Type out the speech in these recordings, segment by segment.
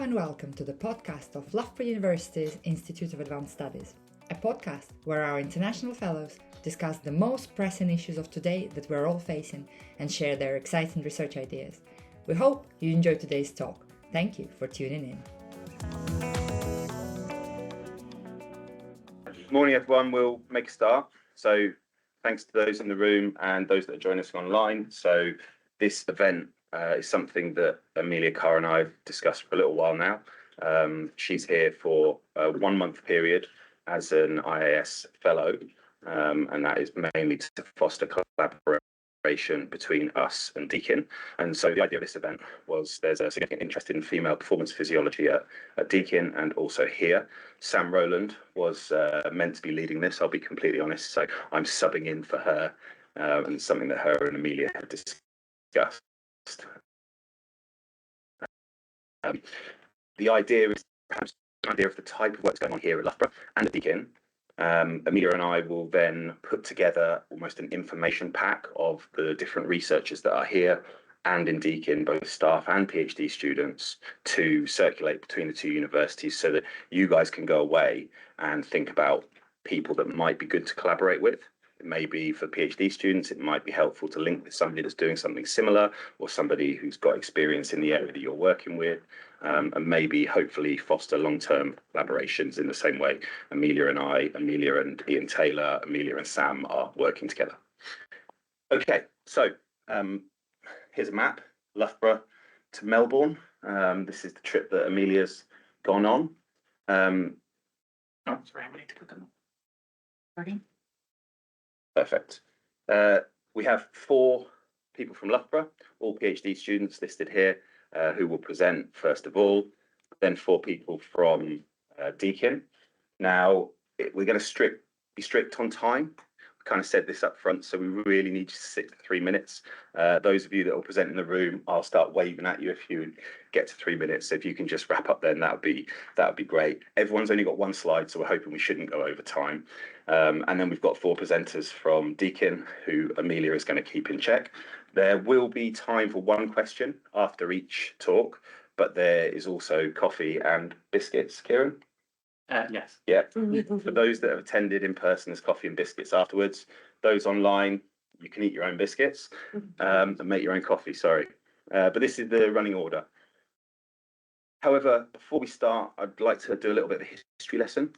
and welcome to the podcast of Loughborough University's Institute of Advanced Studies, a podcast where our international fellows discuss the most pressing issues of today that we're all facing and share their exciting research ideas. We hope you enjoyed today's talk. Thank you for tuning in. Morning everyone, we'll make a start. So thanks to those in the room and those that are joining us online. So this event is something that Amelia, Carr and I have discussed for a little while now. She's here for a 1 month period as an IAS fellow, and that is mainly to foster collaboration between us and Deakin. And so the idea of this event was there's a significant interest in female performance physiology at Deakin and also here. Sam Rowland was meant to be leading this, I'll be completely honest, so I'm subbing in for her, and it's something that her and Amelia have discussed. The idea is perhaps an idea of the type of work going on here at Loughborough and at Deakin. Amelia and I will then put together almost an information pack of the different researchers that are here and in Deakin, both staff and PhD students, to circulate between the two universities so that you guys can go away and think about people that might be good to collaborate with. It may be for PhD students, it might be helpful to link with somebody that's doing something similar or somebody who's got experience in the area that you're working with, and maybe hopefully foster long-term collaborations in the same way Amelia and Ian Taylor, Amelia and Sam are working together. Okay, so here's a map, Loughborough to Melbourne. This is the trip that Amelia's gone on. Oh, sorry, I need to put them on. Perfect. We have 4 people from Loughborough, all PhD students listed here, who will present first of all, then 4 people from Deakin. Now, we're going to be strict on time. We kind of said this up front, so we really need you to stick to 3 minutes. Those of you that will present in the room, I'll start waving at you if you get to 3 minutes. So if you can just wrap up then, that would be great. Everyone's only got 1 slide, so we're hoping we shouldn't go over time. And then we've got 4 presenters from Deakin who Amelia is going to keep in check. There will be time for 1 question after each talk, but there is also coffee and biscuits. Kieran? Yes. Yeah. For those that have attended in person, there's coffee and biscuits afterwards. Those online, you can eat your own biscuits and make your own coffee, sorry. But this is the running order. However, before we start, I'd like to do a little bit of a history lesson.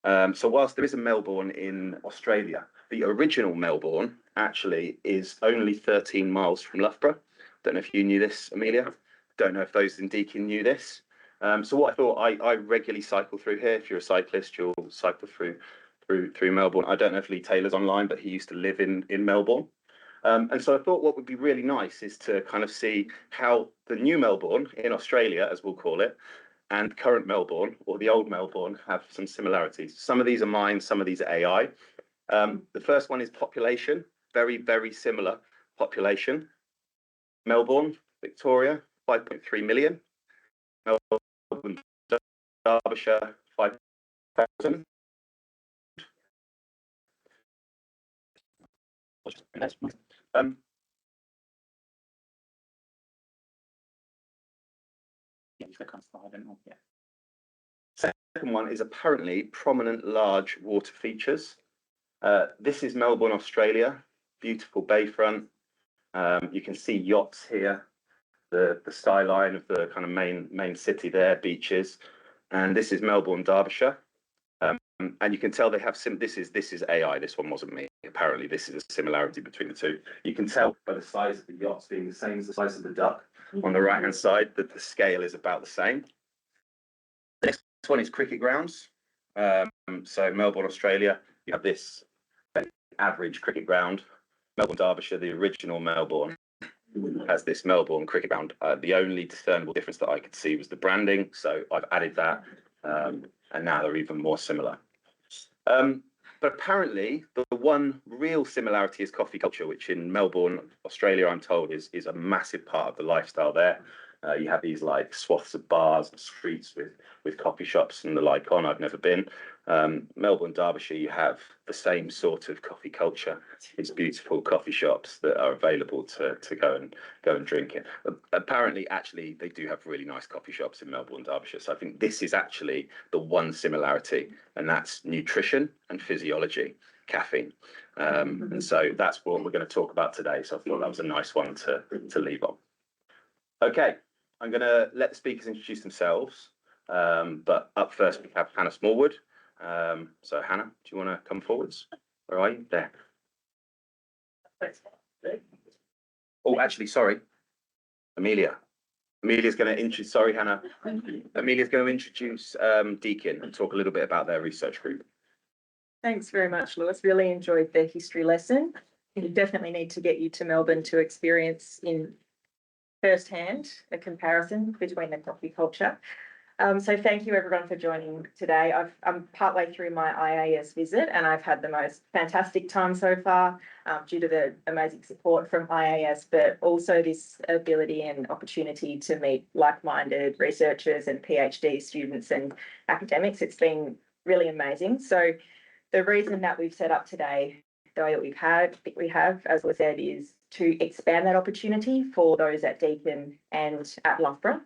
So whilst there is a Melbourne in Australia, the original Melbourne actually is only 13 miles from Loughborough. Don't know if you knew this, Amelia. Don't know if those in Deakin knew this. So what I thought, I regularly cycle through here. If you're a cyclist, you'll cycle through Melbourne. I don't know if Lee Taylor's online, but he used to live in Melbourne. And so I thought what would be really nice is to kind of see how the new Melbourne in Australia, as we'll call it, and current Melbourne or the old Melbourne have some similarities. Some of these are mine, some of these are AI. The first one is population, very, very similar population. Melbourne, Victoria, 5.3 million. Melbourne, Derbyshire, 5,000. Second one is apparently prominent large water features. This is Melbourne, Australia, beautiful bayfront. You can see yachts here, the skyline of the kind of main city there, beaches. And this is Melbourne, Derbyshire. And you can tell they have this is AI, this one wasn't me. Apparently this is a similarity between the two. You can tell by the size of the yachts being the same as the size of the duck on the right hand side that the scale is about the same. The next one is cricket grounds. So Melbourne, Australia, you have this average cricket ground. Melbourne, Derbyshire, the original Melbourne, has this Melbourne cricket ground. The only discernible difference that I could see was the branding, so I've added that, and now they're even more similar. But apparently, the one real similarity is coffee culture, which in Melbourne, Australia, I'm told is a massive part of the lifestyle there. You have these like swaths of bars and streets with coffee shops and the like on. I've never been. Melbourne, Derbyshire, you have the same sort of coffee culture. It's beautiful coffee shops that are available to go and drink it. Apparently, actually, they do have really nice coffee shops in Melbourne, Derbyshire. So I think this is actually the one similarity, and that's nutrition and physiology, caffeine. And so that's what we're going to talk about today. So I thought that was a nice one to leave on. Okay, I'm going to let the speakers introduce themselves. But up first, we have Hannah Smallwood. So Hannah, do you want to come forwards? Where are you? There. Oh, actually, sorry. Amelia. Amelia's going to introduce, sorry, Hannah. Amelia's going to introduce Deakin and talk a little bit about their research group. Thanks very much, Lewis. Really enjoyed the history lesson. You definitely need to get you to Melbourne to experience in firsthand a comparison between the coffee culture. So thank you everyone for joining today. I'm partway through my IAS visit and I've had the most fantastic time so far due to the amazing support from IAS, but also this ability and opportunity to meet like-minded researchers and PhD students and academics. It's been really amazing. So the reason that we've set up today, the way that we have, as was said, is to expand that opportunity for those at Deakin and at Loughborough.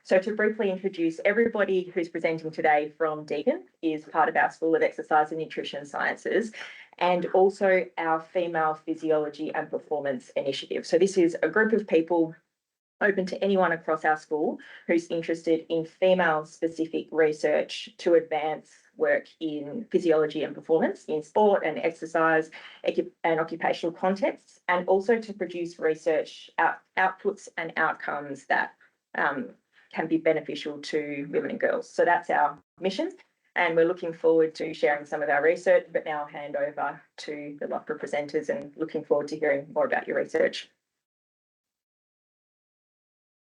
So to briefly introduce, everybody who's presenting today from Deakin is part of our School of Exercise and Nutrition Sciences and also our Female Physiology and Performance Initiative. So this is a group of people open to anyone across our school who's interested in female-specific research to advance work in physiology and performance in sport and exercise and occupational contexts, and also to produce research outputs and outcomes that can be beneficial to women and girls. So that's our mission, and we're looking forward to sharing some of our research, but now I'll hand over to the Loughborough presenters and looking forward to hearing more about your research.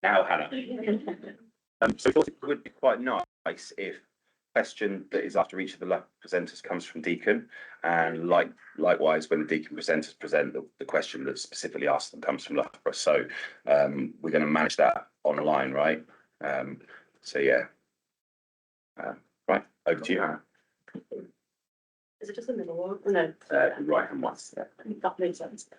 Now, Hannah. So I thought it would be quite nice if a question that is after each of the Loughborough presenters comes from Deakin, and likewise when the Deakin presenters present, the question that's specifically asked them comes from Loughborough. So we're going to manage that online, right? So yeah. Right, over to you, Hannah. Is it just the middle one? No. Right hand one. Yeah, I think that makes sense.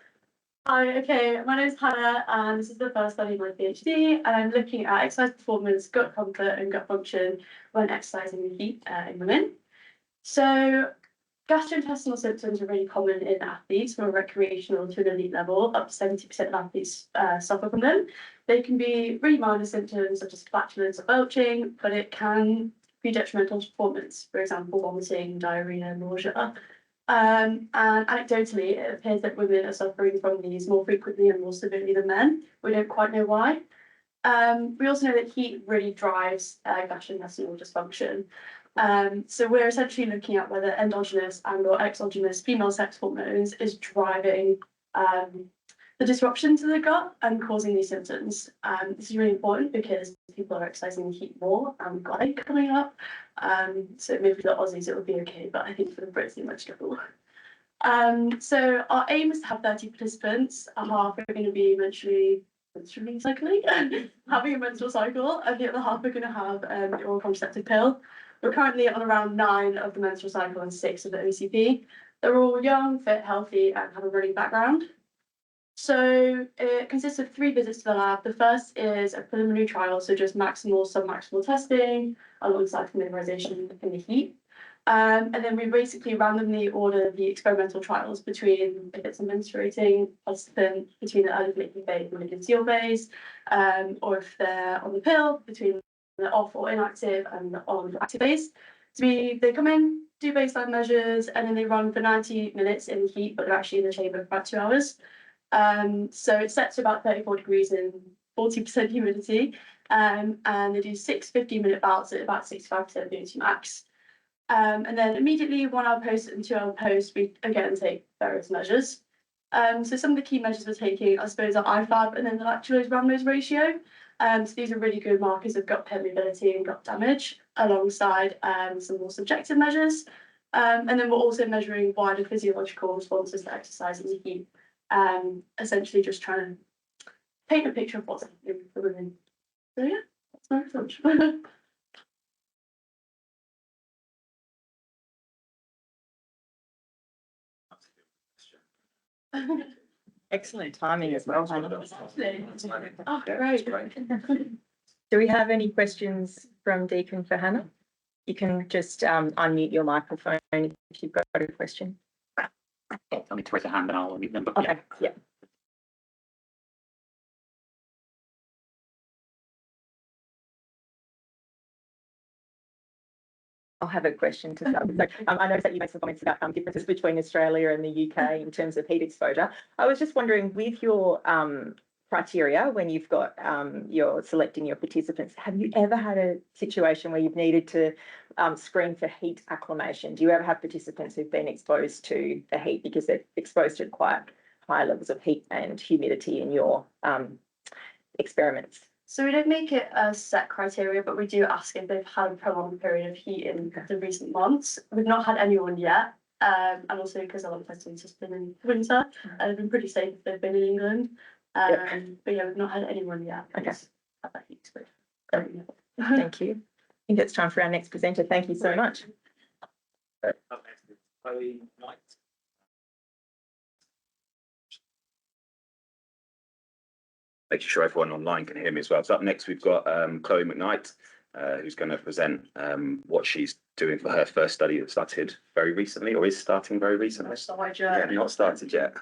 Hi, okay, my name is Hannah and this is the first study of my PhD, and I'm looking at exercise performance, gut comfort and gut function when exercising in heat in women. So gastrointestinal symptoms are really common in athletes from a recreational to an elite level. Up to 70% of athletes suffer from them. They can be really minor symptoms such as flatulence or belching, but it can be detrimental to performance, for example, vomiting, diarrhea, nausea. And anecdotally, it appears that women are suffering from these more frequently and more severely than men. We don't quite know why. We also know that heat really drives gastrointestinal dysfunction. So we're essentially looking at whether endogenous and or exogenous female sex hormones is driving the disruption to the gut and causing these symptoms. This is really important because people are exercising the heat more and we've got egg coming up. So maybe for the Aussies it would be okay, but I think for the Brits it might struggle. So our aim is to have 30 participants. A half are going to be menstrually cycling, having a menstrual cycle, and the other half are going to have the oral contraceptive pill. We're currently on around 9 of the menstrual cycle and 6 of the OCP. They're all young, fit, healthy, and have a running background. So it consists of 3 visits to the lab. The first is a preliminary trial, so just maximal, submaximal testing alongside familiarization in the heat. And then we basically randomly order the experimental trials between if it's a menstruating participant between the early liquid phase and the conceal phase, or if they're on the pill between the off or inactive and the on or active phase. So they come in, do baseline measures, and then they run for 90 minutes in the heat, but they're actually in the chamber for about 2 hours. So it's set to about 34 degrees and 40% humidity, and they do 6 15-minute bouts at about 65% humidity max. And then immediately 1 hour post and 2 hour post, we again take various measures. So some of the key measures we're taking, I suppose, are IFAB and then the lactulose rhamnose ratio. So these are really good markers of gut permeability and gut damage, alongside some more subjective measures. And then we're also measuring wider physiological responses to exercise and heat, essentially just trying to paint a picture of what's happening for women. So yeah, that's my research. Excellent timing as well, Hannah. Oh, Yeah, great. Do we have any questions from Deakin for Hannah? You can just unmute your microphone if you've got a question. Tell me to raise a hand and I'll unmute them. But Okay, yeah. I'll have a question to start with. So, I noticed that you made some comments about differences between Australia and the UK in terms of heat exposure. I was just wondering, with your criteria, when you've got you're selecting your participants, have you ever had a situation where you've needed to screen for heat acclimation? Do you ever have participants who've been exposed to the heat because they're exposed to quite high levels of heat and humidity in your experiments? So we don't make it a set criteria, but we do ask if they've had a prolonged period of heat in the recent months. We've not had anyone yet, and also because a lot of testing has been in winter, and they've been pretty safe if they've been in England. But yeah, we've not had anyone yet. Okay. Had that heat exposure. Thank you. I think it's time for our next presenter. Thank you so much. Chloe Knight. Making sure everyone online can hear me as well. So up next, we've got Chloe McKnight, who's going to present what she's doing for her first study that started very recently, or is starting very recently. Yeah, not started yet.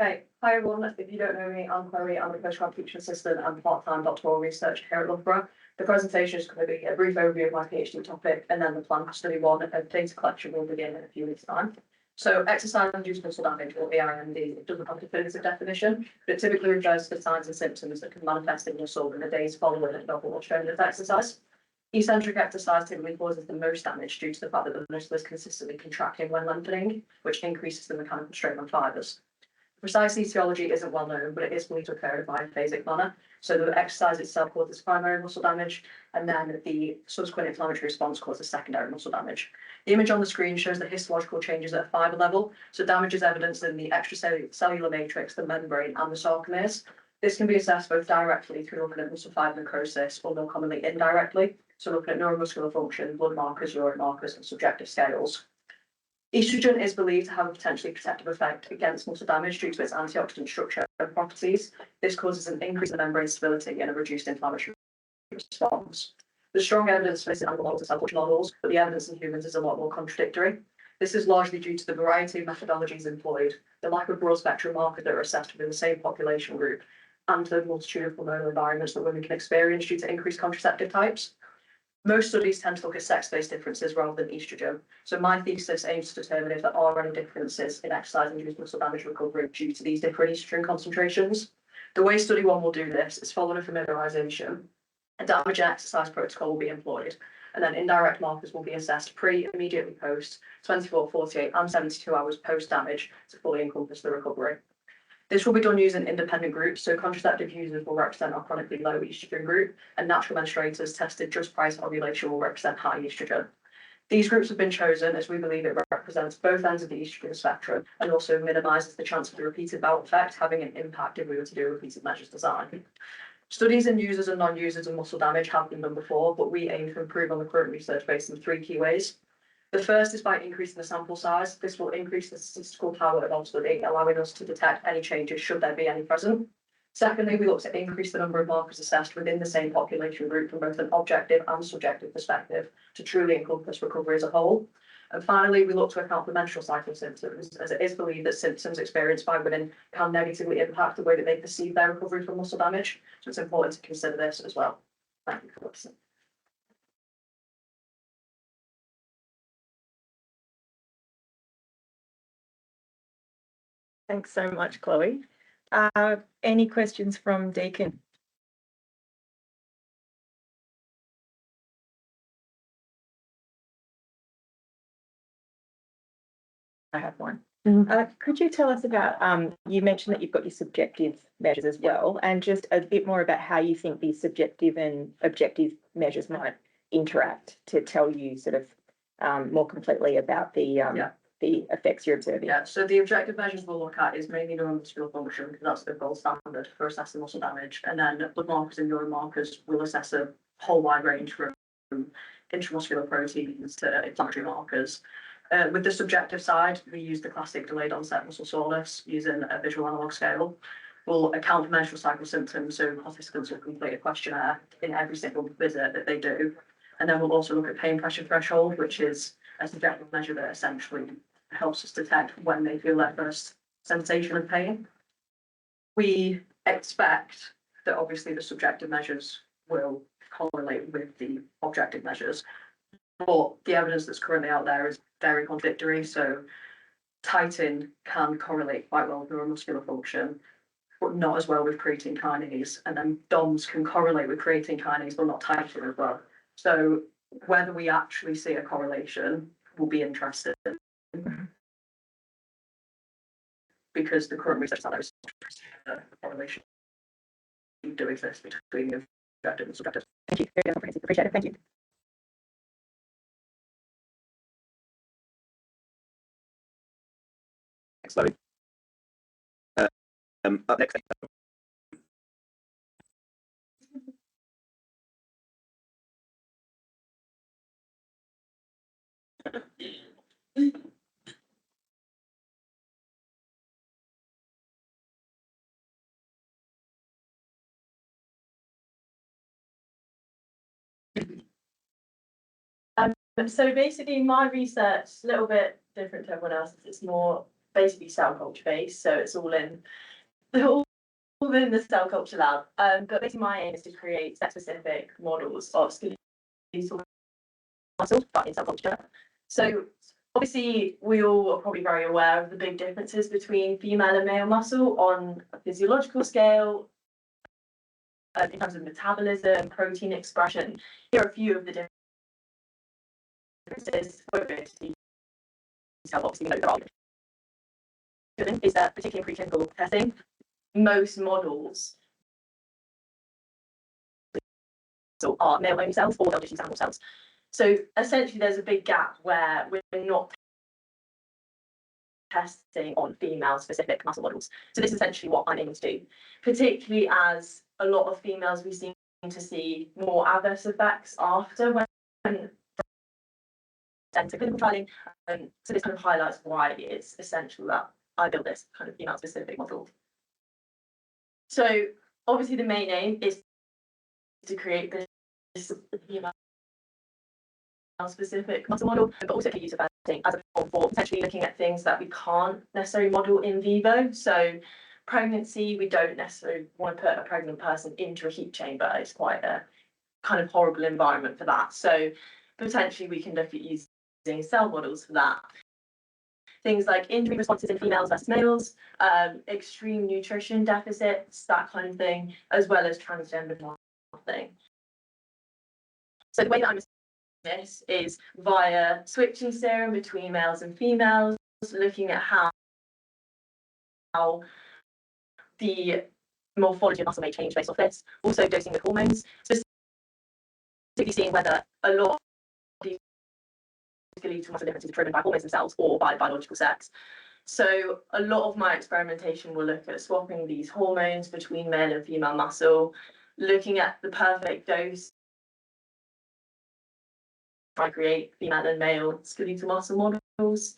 Okay, hi everyone. If you don't know me, I'm Chloe. I'm a postgrad teaching assistant and part-time doctoral researcher here at Loughborough. The presentation is going to be a brief overview of my PhD topic, and then the plan for study one of data collection will begin in a few weeks' time. So exercise-induced muscle damage, or EIMD, it doesn't have a definitive definition, but it typically refers to the signs and symptoms that can manifest in muscle in the days following a novel or strenuous exercise. Eccentric exercise typically causes the most damage due to the fact that the muscle is consistently contracting when lengthening, which increases the mechanical strain on fibres. Precise etiology isn't well known, but it is believed to occur in a biphasic manner. So the exercise itself causes primary muscle damage, and then the subsequent inflammatory response causes secondary muscle damage. The image on the screen shows the histological changes at a fibre level. So damage is evidenced in the extracellular matrix, the membrane, and the sarcomeres. This can be assessed both directly through looking at muscle fibre necrosis, or more commonly indirectly. So looking at neuromuscular function, blood markers, urine markers, and subjective scales. Estrogen is believed to have a potentially protective effect against muscle damage due to its antioxidant structure and properties. This causes an increase in membrane stability and a reduced inflammatory response. There's strong evidence for this in animal models and cell culture models, but the evidence in humans is a lot more contradictory. This is largely due to the variety of methodologies employed, the lack of broad spectrum markers that are assessed within the same population group, and the multitude of hormonal environments that women can experience due to increased contraceptive types. Most studies tend to look at sex-based differences rather than estrogen. So my thesis aims to determine if there are any differences in exercise-induced muscle damage recovery due to these different estrogen concentrations. The way study one will do this is following a familiarisation. A damage and exercise protocol will be employed, and then indirect markers will be assessed pre, immediately post, 24, 48, and 72 hours post-damage to fully encompass the recovery. This will be done using independent groups, so contraceptive users will represent our chronically low estrogen group, and natural menstruators tested just prior to ovulation will represent high estrogen. These groups have been chosen as we believe it represents both ends of the estrogen spectrum and also minimises the chance of the repeated bout effect having an impact if we were to do a repeated measures design. Studies in users and non-users of muscle damage have been done before, but we aim to improve on the current research based on 3 key ways. The first is by increasing the sample size. This will increase the statistical power of our study, allowing us to detect any changes should there be any present. Secondly, we look to increase the number of markers assessed within the same population group from both an objective and subjective perspective to truly encompass recovery as a whole. And finally, we look to account for menstrual cycle symptoms, as it is believed that symptoms experienced by women can negatively impact the way that they perceive their recovery from muscle damage. So it's important to consider this as well. Thank you for listening. Thanks so much, Chloe. Any questions from Deakin? I have one. Could you tell us about, you mentioned that you've got your subjective measures as well, and just a bit more about how you think these subjective and objective measures might interact to tell you sort of more completely about the the effects you're observing? Yeah, so the objective measures we'll look at is mainly neuromuscular function, because that's the gold standard for assessing muscle damage. And then blood markers and urine markers will assess a whole wide range from intramuscular proteins to inflammatory markers. With the subjective side, we use the classic delayed onset muscle soreness using a visual analog scale. We'll account for menstrual cycle symptoms, so participants will complete a questionnaire in every single visit that they do. And then we'll also look at pain pressure threshold, which is a subjective measure that essentially helps us detect when they feel their first sensation of pain. We expect that obviously the subjective measures will correlate with the objective measures, but the evidence that's currently out there is very contradictory. So titin can correlate quite well with neuromuscular function, but not as well with creatine kinase. And then DOMS can correlate with creatine kinase, but not titin as well. So whether we actually see a correlation will be interesting, because the current research out there is a correlation do exist between the objective and subjective. Thank you. Very comprehensive. Appreciate it. Thank you. Next slide. Up next. So basically my research is a little bit different to everyone else's. It's more basically cell culture based, so it's all in the cell culture lab. But basically my aim is to create sex-specific models of skeletal muscles, but in cell culture. So obviously we all are probably very aware of the big differences between female and male muscle on a physiological scale, in terms of metabolism, protein expression. Here are a few of the differences. Obviously, we know there are is that particularly in preclinical testing, most models are male-only cells, or they'll just use animal cells. So essentially, there's a big gap where we're not testing on female-specific muscle models. So this is essentially what I'm aiming to do, particularly as a lot of females we seem to see more adverse effects after when enter clinical trialing. So this kind of highlights why it's essential that I build this kind of female-specific model. So obviously the main aim is to create this female-specific muscle model, but also for use of testing as a form for potentially looking at things that we can't necessarily model in vivo. So pregnancy, we don't necessarily want to put a pregnant person into a heat chamber. It's quite a kind of horrible environment for that. So potentially we can look at using cell models for that. Things like injury responses in females versus males, extreme nutrition deficits, that kind of thing, as well as transgender thing. So the way that I'm this is via switching serum between males and females, looking at how the morphology of muscle may change based off this. Also dosing with hormones, specifically seeing whether a lot of these skeletal muscle differences are driven by hormones themselves or by biological sex. So a lot of my experimentation will look at swapping these hormones between male and female muscle, looking at the perfect dose, try to create female and male skeletal muscle models.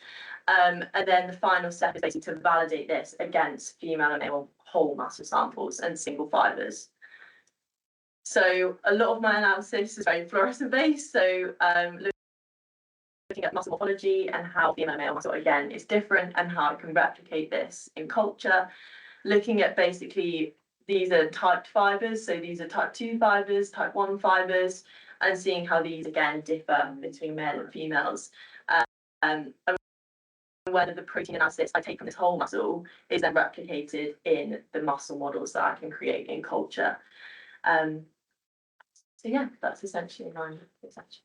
And then the final step is basically to validate this against female and male whole muscle samples and single fibers. So a lot of my analysis is very fluorescent based. So looking at muscle morphology and how female and male muscle again is different and how I can replicate this in culture. Looking at basically these are typed fibers, so these are type 2 fibers, type 1 fibers, and seeing how these again differ between male and females. And whether the protein analysis I take from this whole muscle is then replicated in the muscle models that I can create in culture. So yeah, that's essentially my research.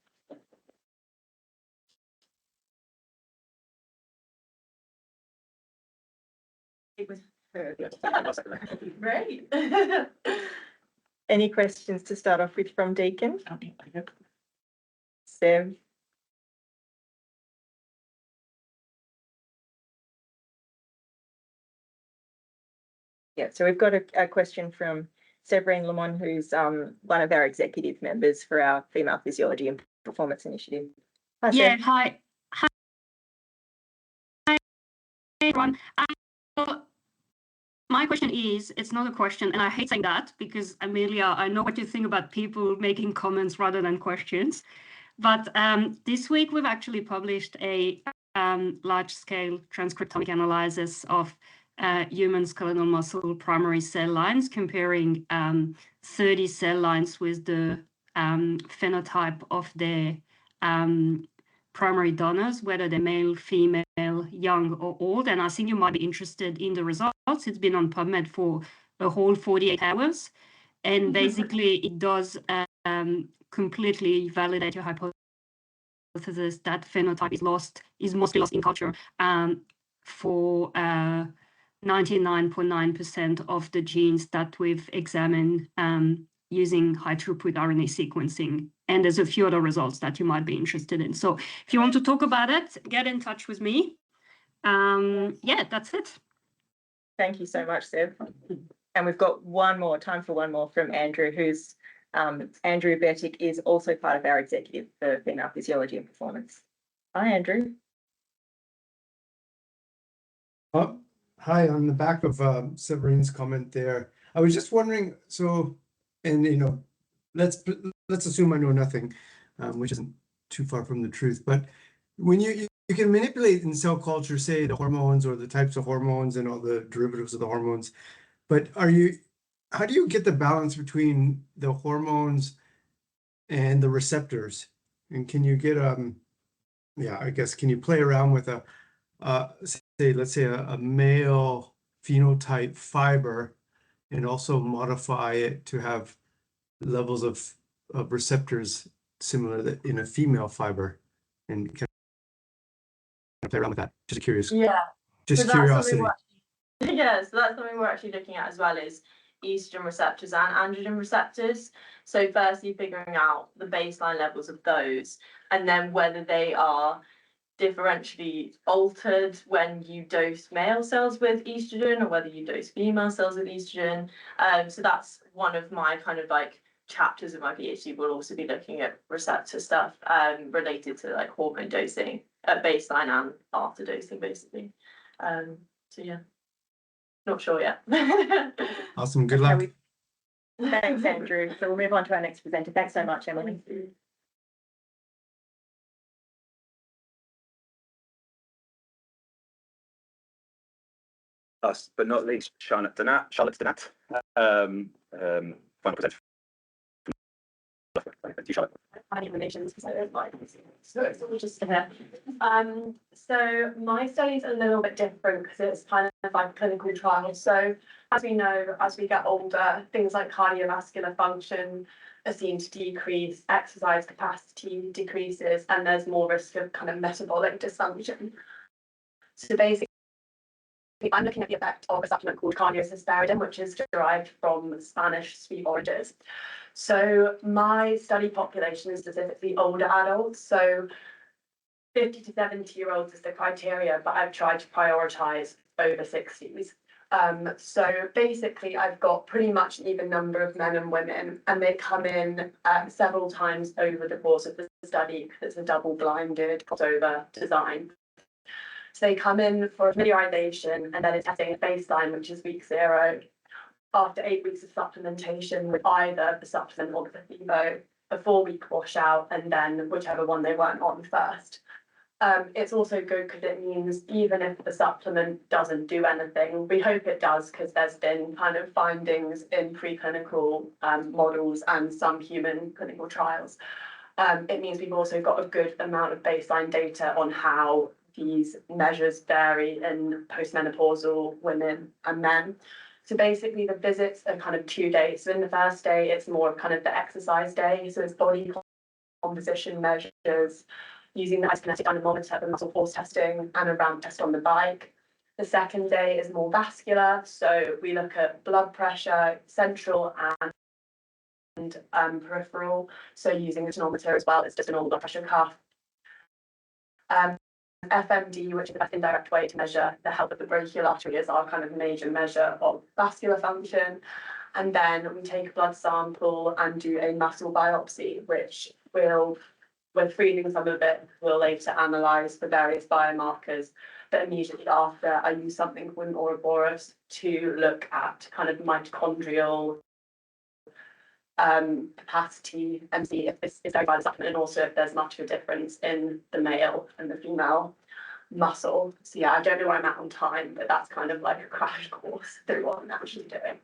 It was great. Any questions to start off with from Deakin? Okay. Sam? Yeah, so we've got a question from Severine Lemon, who's one of our executive members for our Female Physiology and Performance Initiative. Hi, Yeah, Seb. hi. Hi, everyone. So my question is, it's not a question, and I hate saying that because, Amelia, I know what you think about people making comments rather than questions. But this week, we've actually published a large-scale transcriptomic analysis of human skeletal muscle primary cell lines, comparing 30 cell lines with the phenotype of the primary donors, whether they're male, female, young, or old. And I think you might be interested in the results. It's been on PubMed for a whole 48 hours. And basically, it does completely validate your hypothesis that phenotype is mostly lost in culture for 99.9% of the genes that we've examined using high throughput RNA sequencing. And there's a few other results that you might be interested in. So if you want to talk about it, get in touch with me. Yeah, that's it. Thank you so much, Seb. And we've got time for one more from Andrew, who's Andrew Bertic is also part of our executive for Female Physiology and Performance. Hi, Andrew. Hi, on the back of Severine's comment there, I was just wondering, so, and let's assume I know nothing, which isn't too far from the truth, but when you can manipulate in cell culture, say the hormones or the types of hormones and all the derivatives of the hormones, but how do you get the balance between the hormones and the receptors? And can you get I guess, can you play around with let's say a male phenotype fiber and also modify it to have levels of receptors similar in a female fiber, and kind of play around with that? Just curious. Yeah. Just So curiosity. Yeah, so that's something we're actually looking at as well, is estrogen receptors and androgen receptors. So firstly, figuring out the baseline levels of those, and then whether they are differentially altered when you dose male cells with estrogen or whether you dose female cells with estrogen. So that's one of my kind of like chapters of my PhD. We'll also be looking at receptor stuff related to like hormone dosing at baseline and after dosing, basically. So yeah, not sure yet. Awesome. Good luck. Thanks, Andrew. So we'll move on to our next presenter. Thanks so much, Emily. Last but not least, Charlotte Donat. Final presenter. Thank you, Charlotte. So my study is a little bit different because it's kind of like clinical trials. So as we know, as we get older, things like cardiovascular function are seen to decrease, exercise capacity decreases, and there's more risk of kind of metabolic dysfunction. So basically, I'm looking at the effect of a supplement called cardiosesperidin, which is derived from Spanish sweet oranges. So my study population is specifically older adults, so 50 to 70-year-olds is the criteria, but I've tried to prioritise over 60s. So basically, I've got pretty much an even number of men and women, and they come in several times over the course of the study because it's a double-blinded crossover design. So they come in for familiarization, and then it's testing at baseline, which is week 0. After 8 weeks of supplementation with either the supplement or the placebo, a 4-week washout, and then whichever one they weren't on first. It's also good because it means even if the supplement doesn't do anything, we hope it does because there's been kind of findings in preclinical models and some human clinical trials. It means we've also got a good amount of baseline data on how these measures vary in postmenopausal women and men. So basically the visits are kind of 2 days. So in the first day, it's more of kind of the exercise day. So it's body composition measures, using the isokinetic dynamometer for muscle force testing and a ramp test on the bike. The second day is more vascular. So we look at blood pressure, central and peripheral. So using the tonometer as well, it's just a normal blood pressure cuff. FMD, which is the best indirect way to measure the health of the brachial artery, is our kind of major measure of vascular function. And then we take a blood sample and do a muscle biopsy, which with freezing some of it, we'll later analyse for various biomarkers. But immediately after, I use something called an Ouroboros to look at kind of mitochondrial capacity and see if this is very by the supplement, and also if there's much of a difference in the male and the female muscle. So yeah, I don't know where I'm at on time, but that's kind of like a crash course through what I'm actually doing.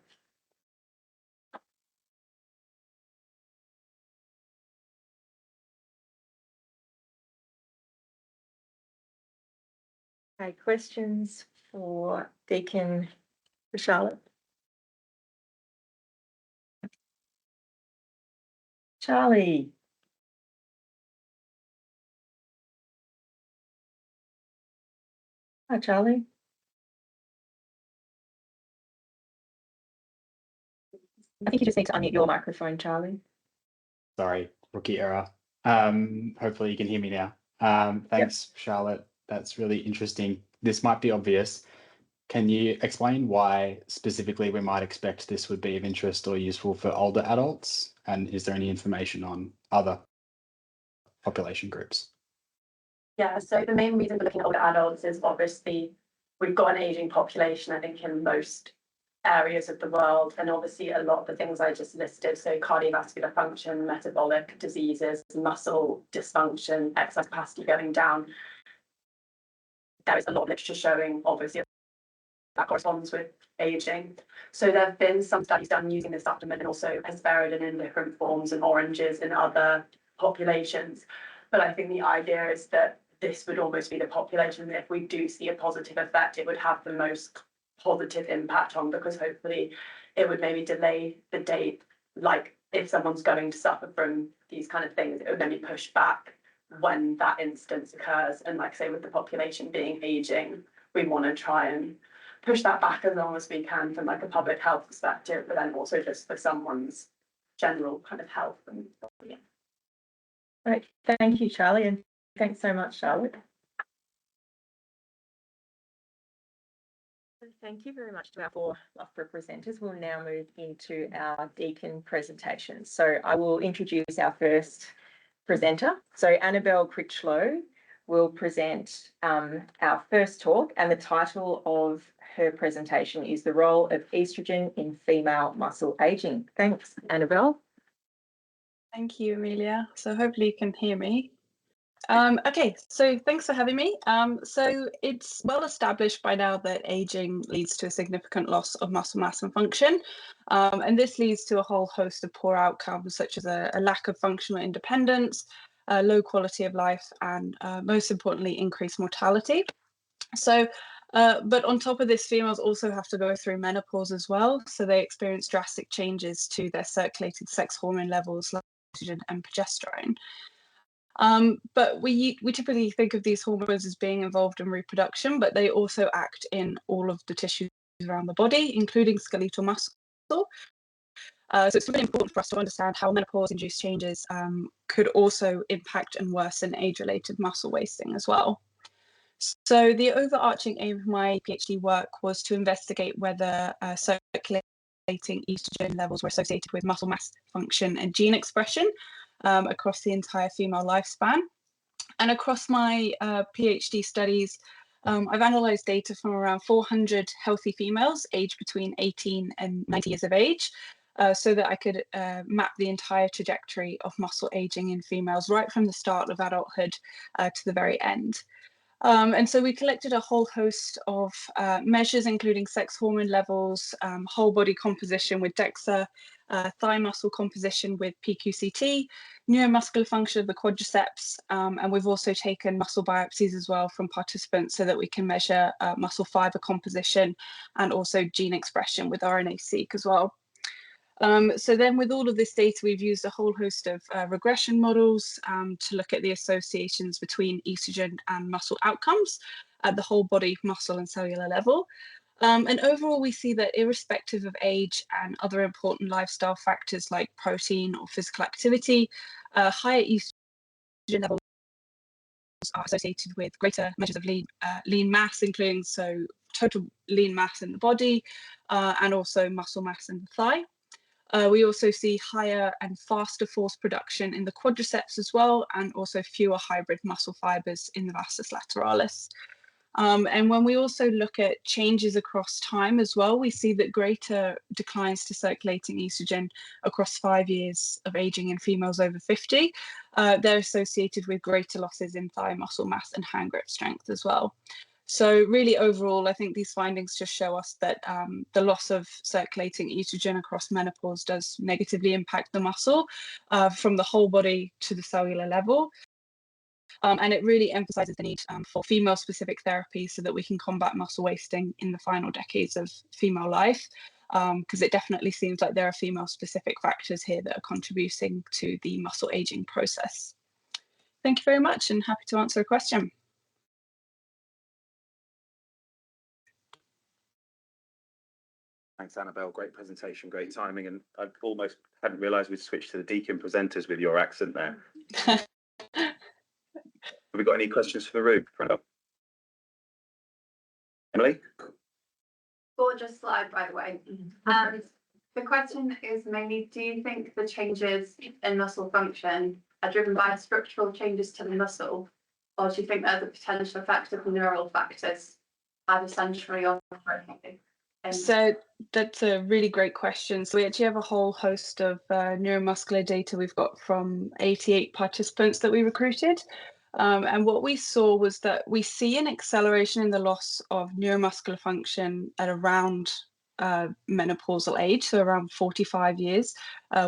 Okay, questions for Deakin, for Charlotte? Charlie. Hi, Charlie. I think you just need to unmute your microphone, Charlie. Sorry, rookie error. Hopefully you can hear me now. Thanks, Charlotte. That's really interesting. This might be obvious. Can you explain why specifically we might expect this would be of interest or useful for older adults? And is there any information on other population groups? Yeah, so the main reason for looking at older adults is obviously we've got an aging population, I think, in most areas of the world, and obviously a lot of the things I just listed, so cardiovascular function, metabolic diseases, muscle dysfunction, exercise capacity going down. There is a lot of literature showing obviously that corresponds with aging. So there have been some studies done using this supplement, and also hesperidin in different forms and oranges in other populations. But I think the idea is that this would almost be the population that if we do see a positive effect, it would have the most positive impact on, because hopefully it would maybe delay the date. Like if someone's going to suffer from these kind of things, it would maybe push back when that instance occurs. And like say with the population being aging, we want to try and push that back as long as we can from like a public health perspective, but then also just for someone's general kind of health. And yeah. Right, thank you, Charlie, and thanks so much, Charlotte. Thank you very much to our four LUFPRA presenters. We'll now move into our Deakin presentation. So I will introduce our first presenter. So Annabelle Critchlow will present our first talk, and the title of her presentation is The Role of Estrogen in Female Muscle Aging. Thanks, Annabelle. Thank you, Amelia. So hopefully you can hear me. Okay, so thanks for having me. So it's well established by now that aging leads to a significant loss of muscle mass and function. And this leads to a whole host of poor outcomes, such as a lack of functional independence, low quality of life, and most importantly, increased mortality. So, but on top of this, females also have to go through menopause as well. So they experience drastic changes to their circulating sex hormone levels, like estrogen and progesterone. But we typically think of these hormones as being involved in reproduction, but they also act in all of the tissues around the body, including skeletal muscle. So it's really important for us to understand how menopause-induced changes could also impact and worsen age-related muscle wasting as well. So the overarching aim of my PhD work was to investigate whether circulating estrogen levels were associated with muscle mass function and gene expression across the entire female lifespan. And across my PhD studies, I've analysed data from around 400 healthy females aged between 18 and 90 years of age, so that I could map the entire trajectory of muscle aging in females right from the start of adulthood to the very end. And so we collected a whole host of measures, including sex hormone levels, whole body composition with DEXA, thigh muscle composition with PQCT, neuromuscular function of the quadriceps, and we've also taken muscle biopsies as well from participants so that we can measure muscle fiber composition and also gene expression with RNA-seq as well. So then with all of this data, we've used a whole host of regression models to look at the associations between estrogen and muscle outcomes at the whole body, muscle and cellular level. And overall, we see that irrespective of age and other important lifestyle factors like protein or physical activity, higher estrogen levels are associated with greater measures of lean mass, including total lean mass in the body and also muscle mass in the thigh. We also see higher and faster force production in the quadriceps as well, and also fewer hybrid muscle fibers in the vastus lateralis. And when we also look at changes across time as well, we see that greater declines to circulating estrogen across 5 years of aging in females over 50. They're associated with greater losses in thigh muscle mass and hand grip strength as well. So really overall, I think these findings just show us that the loss of circulating estrogen across menopause does negatively impact the muscle from the whole body to the cellular level. And it really emphasizes the need for female-specific therapy so that we can combat muscle wasting in the final decades of female life, because it definitely seems like there are female-specific factors here that are contributing to the muscle aging process. Thank you very much, and happy to answer a question. Thanks, Annabelle. Great presentation, great timing, and I almost hadn't realised we'd switched to the Deakin presenters with your accent there. Have we got any questions for the room? Emily? Gorgeous slide, by the way. The question is mainly, do you think the changes in muscle function are driven by structural changes to the muscle, or do you think there's a potential effect of neural factors, either centrally or peripherally? So that's a really great question. So we actually have a whole host of neuromuscular data we've got from 88 participants that we recruited. And what we saw was that we see an acceleration in the loss of neuromuscular function at around menopausal age, so around 45 years,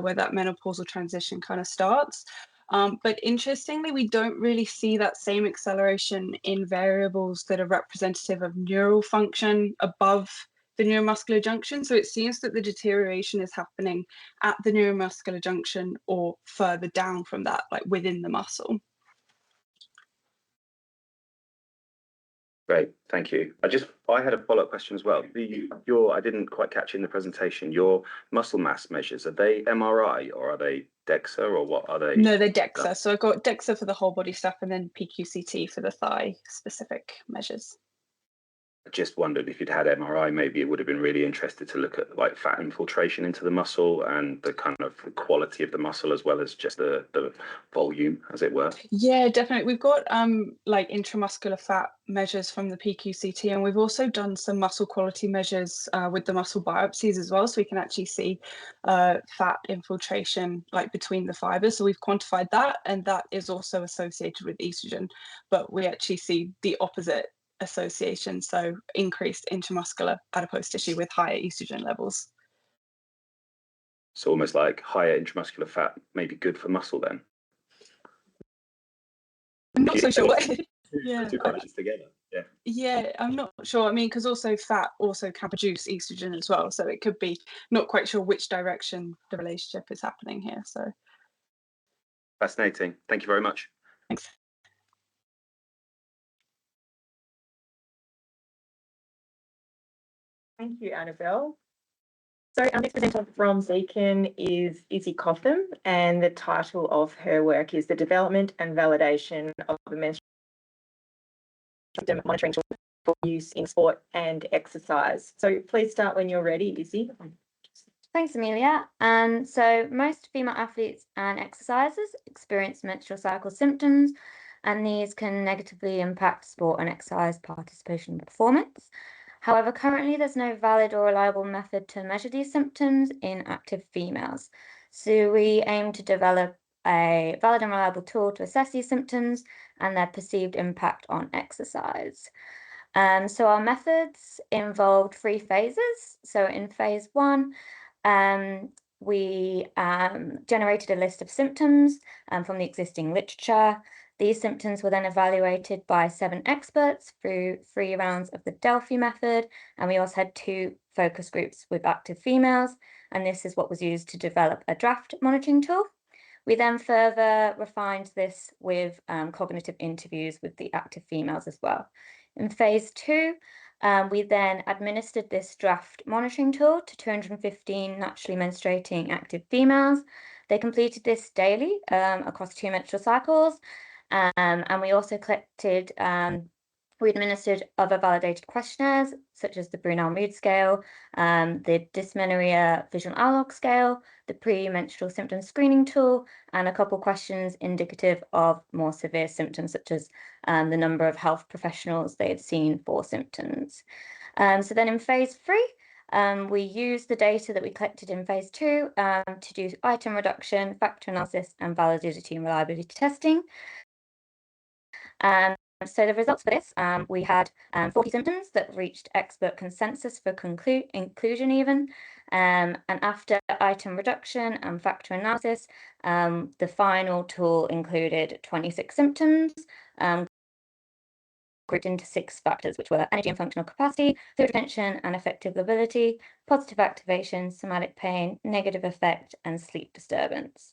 where that menopausal transition kind of starts. But interestingly, we don't really see that same acceleration in variables that are representative of neural function above the neuromuscular junction. So it seems that the deterioration is happening at the neuromuscular junction or further down from that, like within the muscle. Great, thank you. I had a follow-up question as well. I didn't quite catch in the presentation, your muscle mass measures, are they MRI or are they DEXA, or what are they? No, they're DEXA. So I've got DEXA for the whole body stuff and then PQCT for the thigh specific measures. I just wondered if you'd had MRI, maybe it would have been really interested to look at like fat infiltration into the muscle and the kind of quality of the muscle as well as just the volume, as it were. Yeah, definitely. We've got like intramuscular fat measures from the PQCT, and we've also done some muscle quality measures with the muscle biopsies as well, so we can actually see fat infiltration like between the fibers. So we've quantified that, and that is also associated with estrogen, but we actually see the opposite association, so increased intramuscular adipose tissue with higher estrogen levels. So almost like higher intramuscular fat may be good for muscle then? I'm not so sure. Two questions together. Yeah, I'm not sure. I mean, because also fat also can produce estrogen as well, so it could be not quite sure which direction the relationship is happening here. So fascinating. Thank you very much. Thanks. Thank you, Annabelle. So our next presenter from Deakin is Izzy Cotham, and the title of her work is The Development and Validation of a Menstrual Monitoring Tool for Use in Sport and Exercise. So please start when you're ready, Izzy. Thanks, Amelia. So most female athletes and exercisers experience menstrual cycle symptoms, and these can negatively impact sport and exercise participation and performance. However, currently there's no valid or reliable method to measure these symptoms in active females. So we aim to develop a valid and reliable tool to assess these symptoms and their perceived impact on exercise. So our methods involved 3 phases. So in phase 1, we generated a list of symptoms from the existing literature. These symptoms were then evaluated by 7 experts through 3 rounds of the Delphi method, and we also had 2 focus groups with active females, and this is what was used to develop a draft monitoring tool. We then further refined this with cognitive interviews with the active females as well. In phase 2, we then administered this draft monitoring tool to 215 naturally menstruating active females. They completed this daily across 2 menstrual cycles. And we also collected, we administered other validated questionnaires, such as the Brunel Mood Scale, the Dysmenorrhea Visual Analog Scale, the Premenstrual Symptom Screening Tool, and a couple questions indicative of more severe symptoms, such as the number of health professionals they had seen for symptoms. So then in phase 3, we used the data that we collected in phase 2 to do item reduction, factor analysis, and validity and reliability testing. So the results for this, we had 40 symptoms that reached expert consensus for inclusion even. And after item reduction and factor analysis, the final tool included 26 symptoms, grouped into 6 factors, which were energy and functional capacity, fluid retention and affective ability, positive activation, somatic pain, negative effect, and sleep disturbance.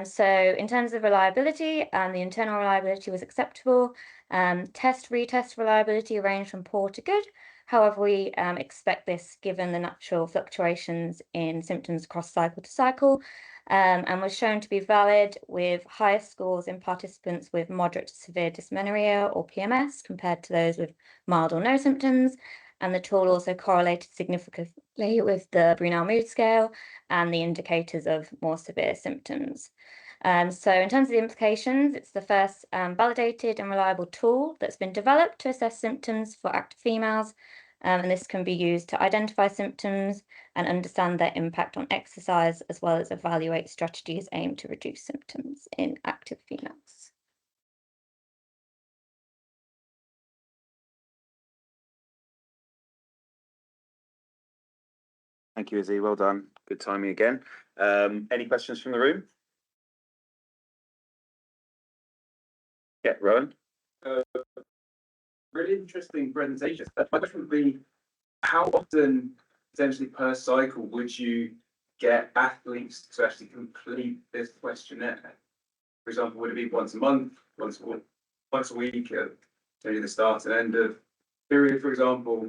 So in terms of reliability, the internal reliability was acceptable. Retest reliability ranged from poor to good. However, we expect this given the natural fluctuations in symptoms across cycle to cycle, and was shown to be valid with higher scores in participants with moderate to severe dysmenorrhea or PMS compared to those with mild or no symptoms. And the tool also correlated significantly with the Brunel Mood Scale and the indicators of more severe symptoms. So in terms of the implications, it's the first validated and reliable tool that's been developed to assess symptoms for active females. And this can be used to identify symptoms and understand their impact on exercise, as well as evaluate strategies aimed to reduce symptoms in active females. Thank you, Izzy. Well done. Good timing again. Any questions from the room? Yeah, Rowan. Really interesting presentation. My question would be, how often, potentially per cycle, would you get athletes to actually complete this questionnaire? For example, would it be once a month, once a week, maybe the start and end of period, for example?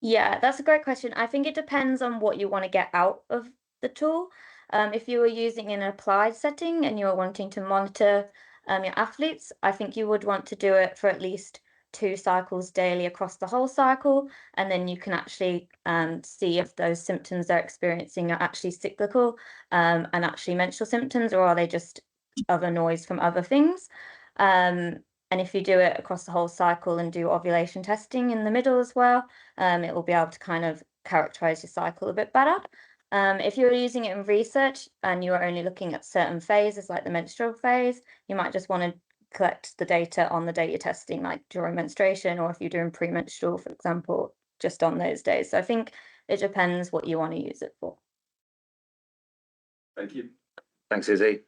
Yeah, that's a great question. I think it depends on what you want to get out of the tool. If you were using in an applied setting and you're wanting to monitor your athletes, I think you would want to do it for at least 2 cycles daily across the whole cycle, and then you can actually see if those symptoms they're experiencing are actually cyclical and actually menstrual symptoms, or are they just other noise from other things. And if you do it across the whole cycle and do ovulation testing in the middle as well, it will be able to kind of characterize your cycle a bit better. If you're using it in research and you're only looking at certain phases, like the menstrual phase, you might just want to collect the data on the day you're testing, like during menstruation, or if you're doing premenstrual, for example, just on those days. So I think it depends what you want to use it for. Thank you. Thanks, Izzy.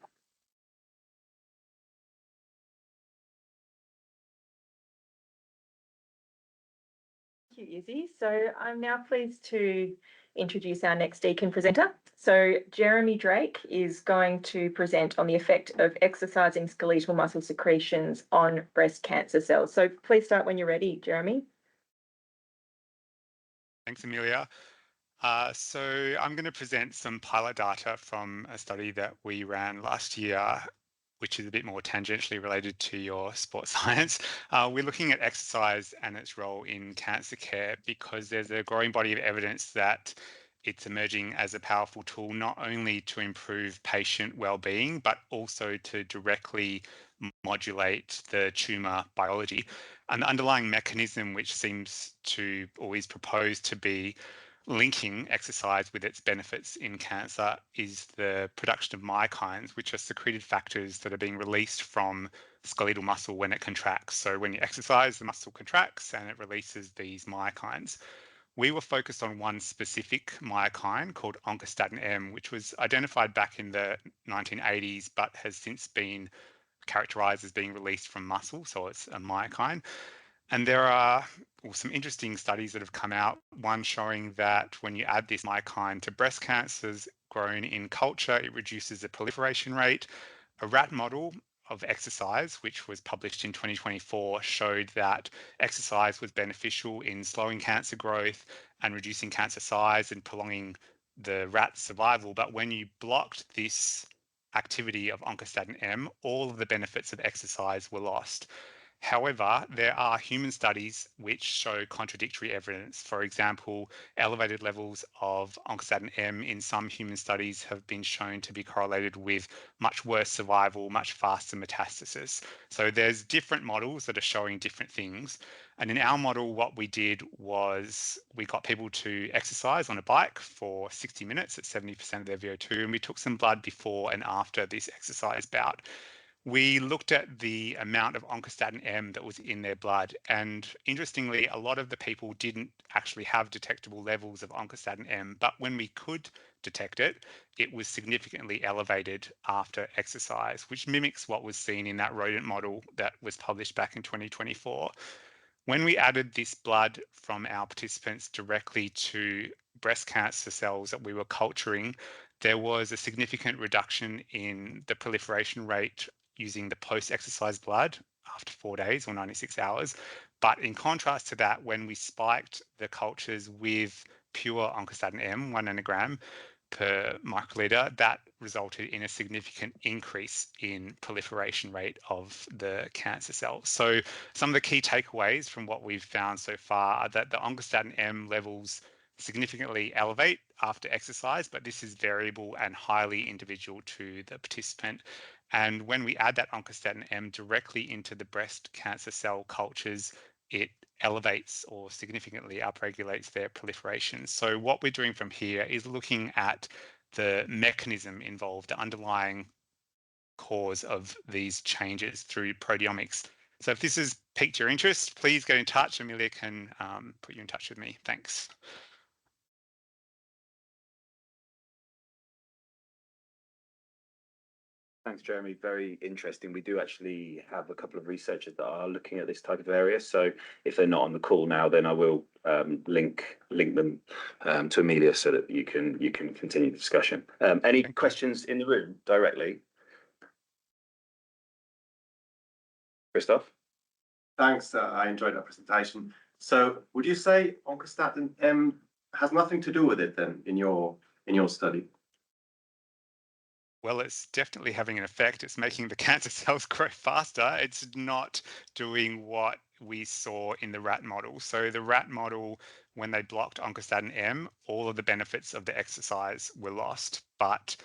Thank you, Izzy. So I'm now pleased to introduce our next Deakin presenter. So Jeremy Drake is going to present on the effect of exercising skeletal muscle secretions on breast cancer cells. So please start when you're ready, Jeremy. Thanks, Amelia. So I'm going to present some pilot data from a study that we ran last year, which is a bit more tangentially related to your sports science. We're looking at exercise and its role in cancer care because there's a growing body of evidence that it's emerging as a powerful tool, not only to improve patient well-being, but also to directly modulate the tumour biology. And the underlying mechanism, which seems to always propose to be linking exercise with its benefits in cancer, is the production of myokines, which are secreted factors that are being released from skeletal muscle when it contracts. So when you exercise, the muscle contracts and it releases these myokines. We were focused on one specific myokine called oncostatin M, which was identified back in the 1980s, but has since been characterized as being released from muscle. So it's a myokine. And there are some interesting studies that have come out, one showing that when you add this myokine to breast cancers grown in culture, it reduces the proliferation rate. A rat model of exercise, which was published in 2024, showed that exercise was beneficial in slowing cancer growth and reducing cancer size and prolonging the rat survival. But when you blocked this activity of oncostatin M, all of the benefits of exercise were lost. However, there are human studies which show contradictory evidence. For example, elevated levels of oncostatin M in some human studies have been shown to be correlated with much worse survival, much faster metastasis. So there's different models that are showing different things. And in our model, what we did was we got people to exercise on a bike for 60 minutes at 70% of their VO2, and we took some blood before and after this exercise bout. We looked at the amount of oncostatin M that was in their blood, and interestingly, a lot of the people didn't actually have detectable levels of oncostatin M, but when we could detect it, it was significantly elevated after exercise, which mimics what was seen in that rodent model that was published back in 2024. When we added this blood from our participants directly to breast cancer cells that we were culturing, there was a significant reduction in the proliferation rate using the post-exercise blood after 4 days or 96 hours. But in contrast to that, when we spiked the cultures with pure oncostatin M, 1 nanogram per microliter, that resulted in a significant increase in proliferation rate of the cancer cells. So some of the key takeaways from what we've found so far are that the oncostatin M levels significantly elevate after exercise, but this is variable and highly individual to the participant. And when we add that oncostatin M directly into the breast cancer cell cultures, it elevates or significantly upregulates their proliferation. So what we're doing from here is looking at the mechanism involved, the underlying cause of these changes through proteomics. So if this has piqued your interest, please get in touch. Amelia can put you in touch with me. Thanks. Thanks, Jeremy. Very interesting. We do actually have a couple of researchers that are looking at this type of area. So if they're not on the call now, then I will link them to Amelia so that you can continue the discussion. Any questions in the room directly? Christoph? Thanks. I enjoyed that presentation. So would you say oncostatin M has nothing to do with it then in your study? Well, it's definitely having an effect. It's making the cancer cells grow faster. It's not doing what we saw in the rat model. So the rat model, when they blocked oncostatin M, all of the benefits of the exercise were lost. But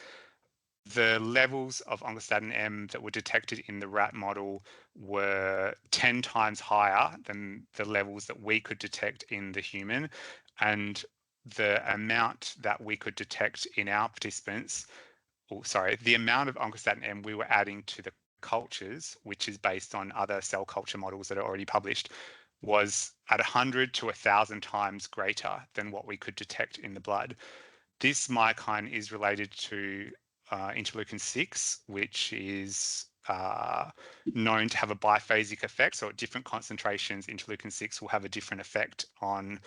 the levels of oncostatin M that were detected in the rat model were 10 times higher than the levels that we could detect in the human. And the amount that we could detect in our participants, the amount of oncostatin M we were adding to the cultures, which is based on other cell culture models that are already published, was at 100 to 1,000 times greater than what we could detect in the blood. This myokine is related to interleukin 6, which is known to have a biphasic effect. So at different concentrations, interleukin 6 will have a different effect on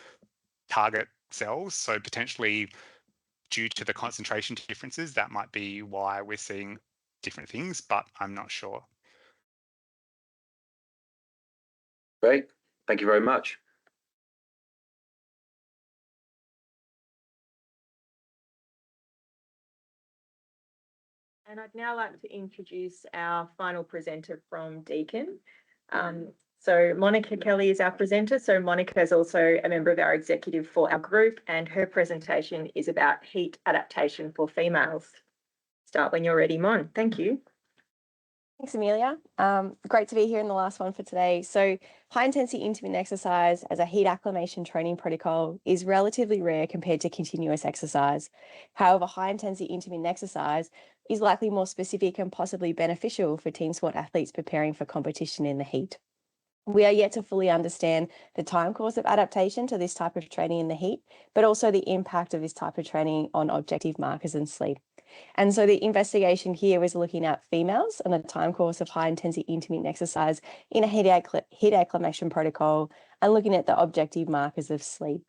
target cells. So potentially due to the concentration differences, that might be why we're seeing different things, but I'm not sure. Great. Thank you very much. And I'd now like to introduce our final presenter from Deakin. So Monica Kelly is our presenter. So Monica is also a member of our executive for our group, and her presentation is about heat adaptation for females. Start when you're ready, Mon. Thank you. Thanks, Amelia. Great to be here in the last one for today. So high intensity intermittent exercise as a heat acclimation training protocol is relatively rare compared to continuous exercise. However, high intensity intermittent exercise is likely more specific and possibly beneficial for team sport athletes preparing for competition in the heat. We are yet to fully understand the time course of adaptation to this type of training in the heat, but also the impact of this type of training on objective markers and sleep. And so the investigation here was looking at females and the time course of high intensity intermittent exercise in a heat acclimation protocol and looking at the objective markers of sleep.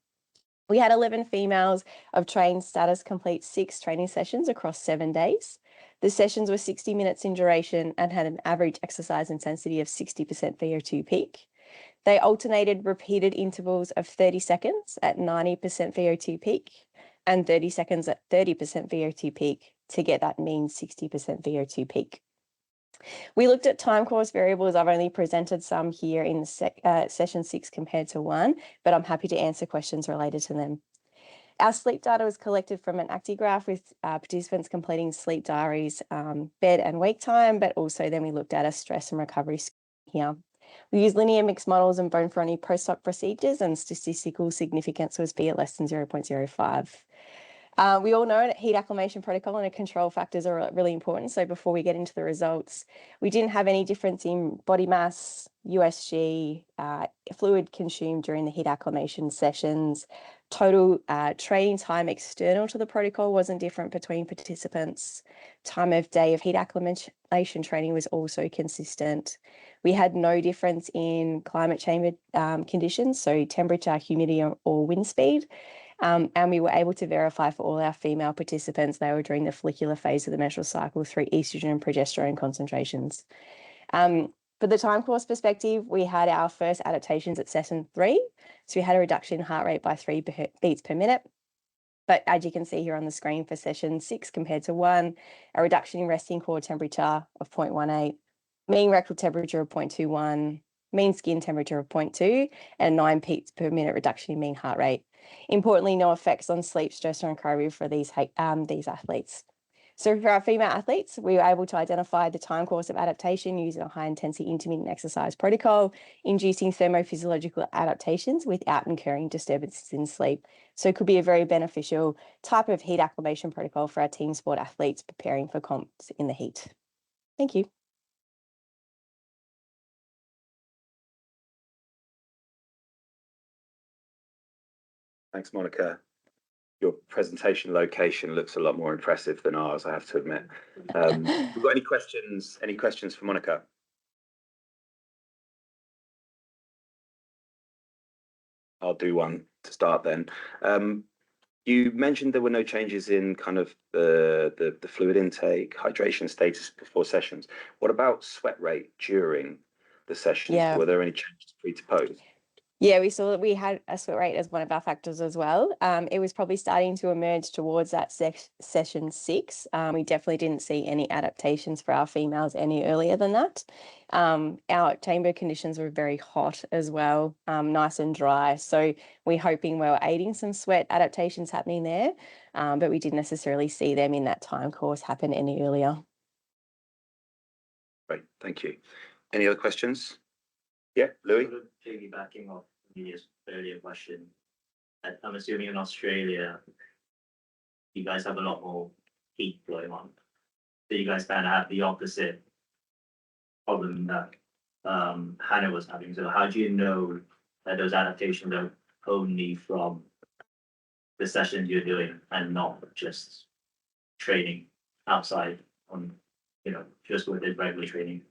We had 11 females of trained status complete 6 training sessions across 7 days. The sessions were 60 minutes in duration and had an average exercise intensity of 60% VO2 peak. They alternated repeated intervals of 30 seconds at 90% VO2 peak and 30 seconds at 30% VO2 peak to get that mean 60% VO2 peak. We looked at time course variables. I've only presented some here in session 6 compared to 1, but I'm happy to answer questions related to them. Our sleep data was collected from an actigraph with participants completing sleep diaries, bed and wake time, but also then we looked at a stress and recovery here. We used linear mixed models and bone-friendly post-hoc procedures, and statistical significance was B at less than 0.05. We all know that heat acclimation protocol and control factors are really important. So before we get into the results, we didn't have any difference in body mass, USG, fluid consumed during the heat acclimation sessions. Total training time external to the protocol wasn't different between participants. Time of day of heat acclimation training was also consistent. We had no difference in climate chamber conditions, so temperature, humidity, or wind speed. And we were able to verify for all our female participants they were during the follicular phase of the menstrual cycle through estrogen and progesterone concentrations. For the time course perspective, we had our first adaptations at session 3. So we had a reduction in heart rate by 3 beats per minute. But as you can see here on the screen for session 6 compared to 1, a reduction in resting core temperature of 0.18, mean rectal temperature of 0.21, mean skin temperature of 0.2, and 9 beats per minute reduction in mean heart rate. Importantly, no effects on sleep, stress, or recovery for these athletes. So for our female athletes, we were able to identify the time course of adaptation using a high-intensity intermittent exercise protocol, inducing thermophysiological adaptations without incurring disturbances in sleep. So it could be a very beneficial type of heat acclimation protocol for our team sport athletes preparing for comps in the heat. Thank you. Thanks, Monica. Your presentation location looks a lot more impressive than ours, I have to admit. We've got any questions? Any questions for Monica? I'll do one to start then. You mentioned there were no changes in kind of the fluid intake, hydration status before sessions. What about sweat rate during the sessions? Yeah. Were there any changes pre to post? Yeah, we saw that we had a sweat rate as one of our factors as well. It was probably starting to emerge towards that session 6. We definitely didn't see any adaptations for our females any earlier than that. Our chamber conditions were very hot as well, nice and dry. So we're hoping we were aiding some sweat adaptations happening there, but we didn't necessarily see them in that time course happen any earlier. Great, thank you. Any other questions? Yeah, Louis? Sort of piggybacking off Amelia's earlier question, I'm assuming in Australia, you guys have a lot more heat going on. So you guys kind of have the opposite problem that Hannah was having. So how do you know that those adaptations are only from the sessions you're doing and not just training outside on, just with the regular training?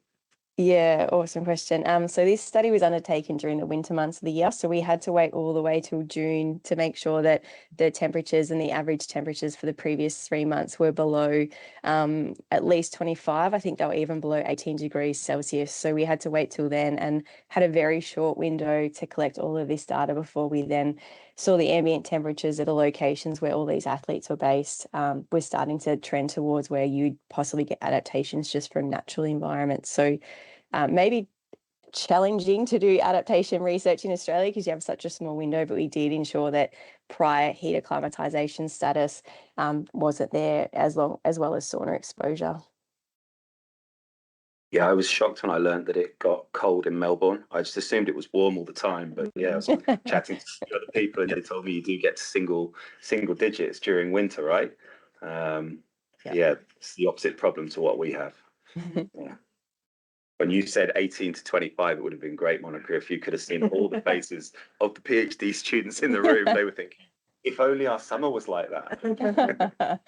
Yeah, awesome question. So this study was undertaken during the winter months of the year. So we had to wait all the way till June to make sure that the temperatures and the average temperatures for the previous 3 months were below at least 25. I think they were even below 18 degrees Celsius. So we had to wait till then and had a very short window to collect all of this data before we then saw the ambient temperatures at the locations where all these athletes were based. We're starting to trend towards where you'd possibly get adaptations just from natural environments. So maybe challenging to do adaptation research in Australia because you have such a small window, but we did ensure that prior heat acclimatization status wasn't there as well as sauna exposure. Yeah, I was shocked when I learned that it got cold in Melbourne. I just assumed it was warm all the time, but yeah, I was chatting to other people and they told me you do get to single digits during winter, right? Yeah, it's the opposite problem to what we have. Yeah. When you said 18 to 25, it would have been great, Monica, if you could have seen all the faces of the PhD students in the room. They were thinking, if only our summer was like that.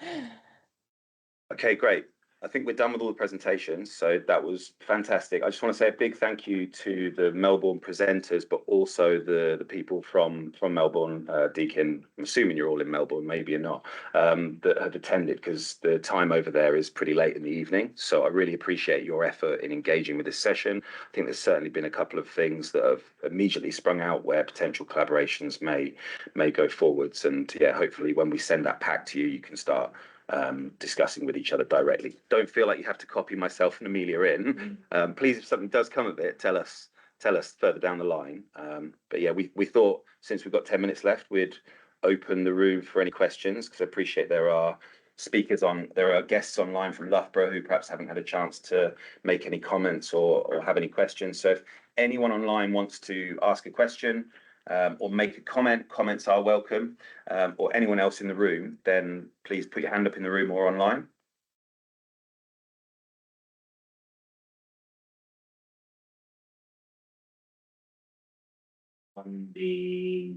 Okay, great. I think we're done with all the presentations, so that was fantastic. I just want to say a big thank you to the Melbourne presenters, but also the people from Melbourne, Deakin. I'm assuming you're all in Melbourne, maybe you're not, that have attended, because the time over there is pretty late in the evening. So I really appreciate your effort in engaging with this session. I think there's certainly been a couple of things that have immediately sprung out where potential collaborations may go forwards. And yeah, hopefully when we send that pack to you, you can start discussing with each other directly. Don't feel like you have to copy myself and Amelia in. Please, if something does come of it, tell us further down the line. But yeah, we thought since we've got 10 minutes left, we'd open the room for any questions, because I appreciate there are guests online from Loughborough who perhaps haven't had a chance to make any comments or have any questions. So if anyone online wants to ask a question or make a comment, comments are welcome, or anyone else in the room, then please put your hand up in the room or online. On the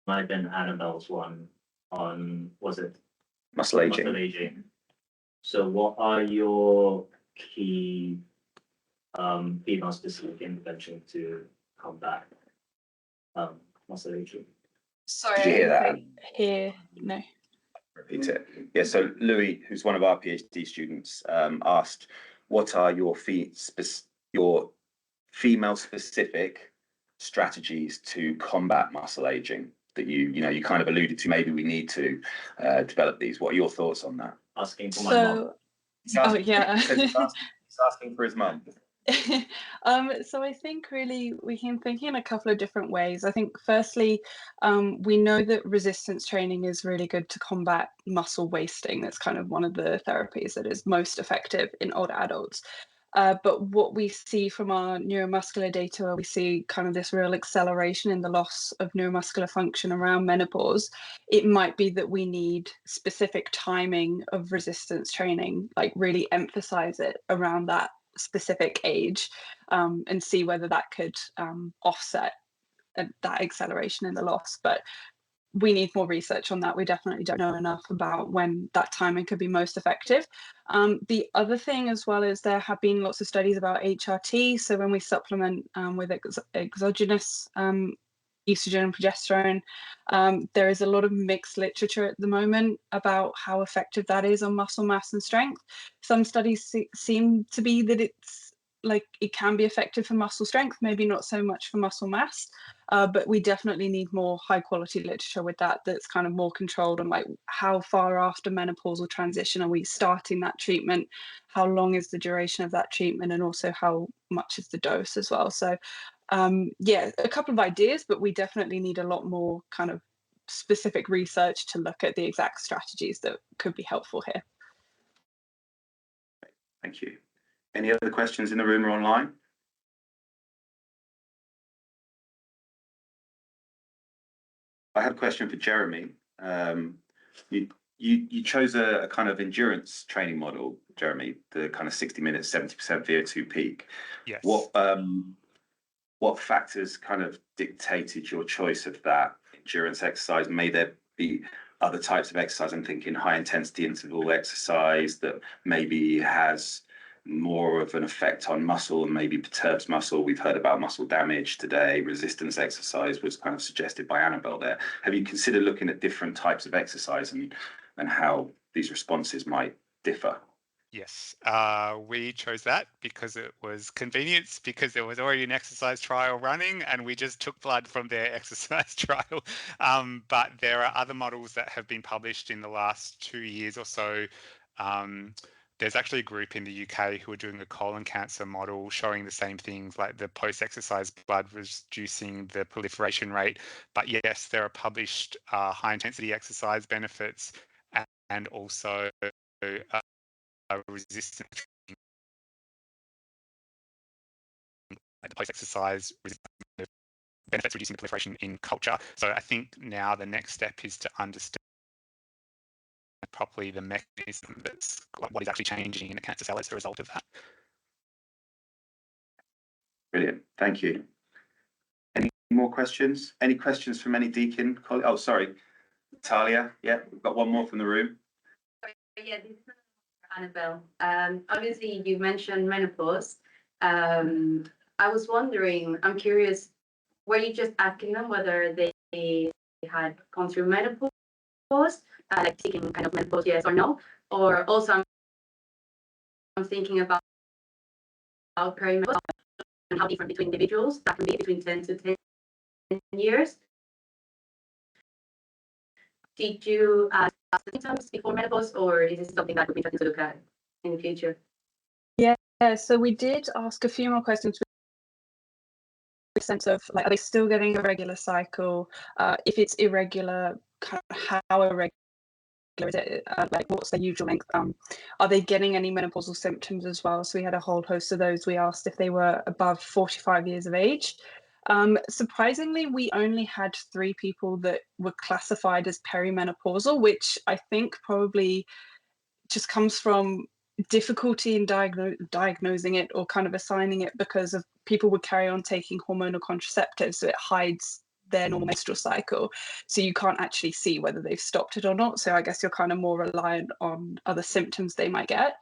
might have been Annabelle's one on, was it Muscle aging. muscle aging? So what are your key female specific intervention to combat muscle aging? Sorry, Did you hear that? Here, no. Repeat it. Yeah, so Louis, who's one of our PhD students, asked, what are your female specific strategies to combat muscle aging that you kind of alluded to? Maybe we need to develop these. What are your thoughts on that? Asking for my mum. Yeah. He's asking for his mum. So I think really we can think in a couple of different ways. I think firstly, we know that resistance training is really good to combat muscle wasting. That's kind of one of the therapies that is most effective in older adults. But what we see from our neuromuscular data, we see kind of this real acceleration in the loss of neuromuscular function around menopause. It might be that we need specific timing of resistance training, like really emphasize it around that specific age, and see whether that could offset that acceleration in the loss. But we need more research on that. We definitely don't know enough about when that timing could be most effective. The other thing as well is there have been lots of studies about HRT. So when we supplement with exogenous estrogen and progesterone, there is a lot of mixed literature at the moment about how effective that is on muscle mass and strength. Some studies seem to be that it's like it can be effective for muscle strength, maybe not so much for muscle mass. But we definitely need more high quality literature with that, that's kind of more controlled on like how far after menopausal transition are we starting that treatment, how long is the duration of that treatment, and also how much is the dose as well. So yeah, a couple of ideas, but we definitely need a lot more kind of specific research to look at the exact strategies that could be helpful here. Thank you. Any other questions in the room or online? I have a question for Jeremy. You chose a kind of endurance training model, Jeremy, the kind of 60 minutes, 70% VO2 peak. Yes. What factors kind of dictated your choice of that endurance exercise? May there be other types of exercise? I'm thinking high intensity interval exercise that maybe has more of an effect on muscle and maybe perturbs muscle. We've heard about muscle damage today. Resistance exercise was kind of suggested by Annabelle there. Have you considered looking at different types of exercise and how these responses might differ? Yes, we chose that because it was convenience, because there was already an exercise trial running and we just took blood from their exercise trial. But there are other models that have been published in the last 2 years or so. There's actually a group in the UK who are doing a colon cancer model showing the same things, like the post-exercise blood reducing the proliferation rate. But yes, there are published high-intensity exercise benefits and also resistance, like the post-exercise benefits reducing the proliferation in culture. So I think now the next step is to understand properly the mechanism that's what is actually changing in a cancer cell as a result of that. Brilliant, thank you. Any more questions? Any questions from any Deakin? Oh, sorry, Talia. Yeah, we've got one more from the room. Yeah, this is Annabelle. Obviously, you mentioned menopause. I was wondering, I'm curious, were you just asking them whether they had gone through menopause, like taking kind of menopause, yes or no? Or also, I'm thinking about perimenopause and how different between individuals. That can be between 10 to 10 years. did you symptoms before menopause, or is this something that would be interesting to look at in the future? Yeah, so we did ask a few more questions with sense of like, are they still getting a regular cycle? If it's irregular, kind of how irregular is it? Like, what's their usual length? Are they getting any menopausal symptoms as well? So we had a whole host of those. We asked if they were above 45 years of age. Surprisingly, we only had 3 people that were classified as perimenopausal, which I think probably just comes from difficulty in diagnosing it or kind of assigning it, because of people would carry on taking hormonal contraceptives, so it hides their normal menstrual cycle, so you can't actually see whether they've stopped it or not. So I guess you're kind of more reliant on other symptoms they might get.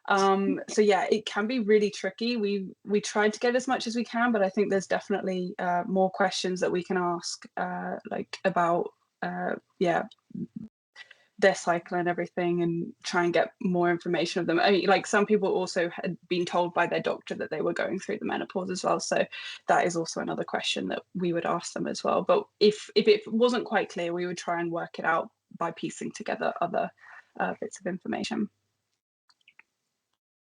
So yeah, it can be really tricky. We tried to get as much as we can, but I think there's definitely more questions that we can ask, like about their cycle and everything, and try and get more information of them. I mean, like, some people also had been told by their doctor that they were going through the menopause as well, so that is also another question that we would ask them as well. But if it wasn't quite clear, we would try and work it out by piecing together other bits of information.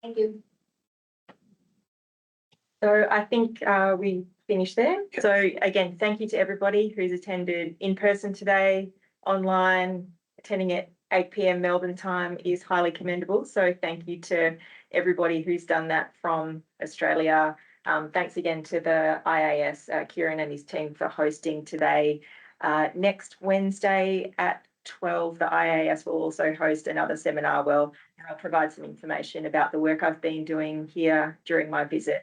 Thank you. So I think we finished there. So again, thank you to everybody who's attended in person today, online. Attending at 8 p.m. Melbourne time is highly commendable. So thank you to everybody who's done that from Australia. Thanks again to the IAS, Kieran and his team, for hosting today. Next Wednesday at 12, the IAS will also host another seminar where I'll provide some information about the work I've been doing here during my visit,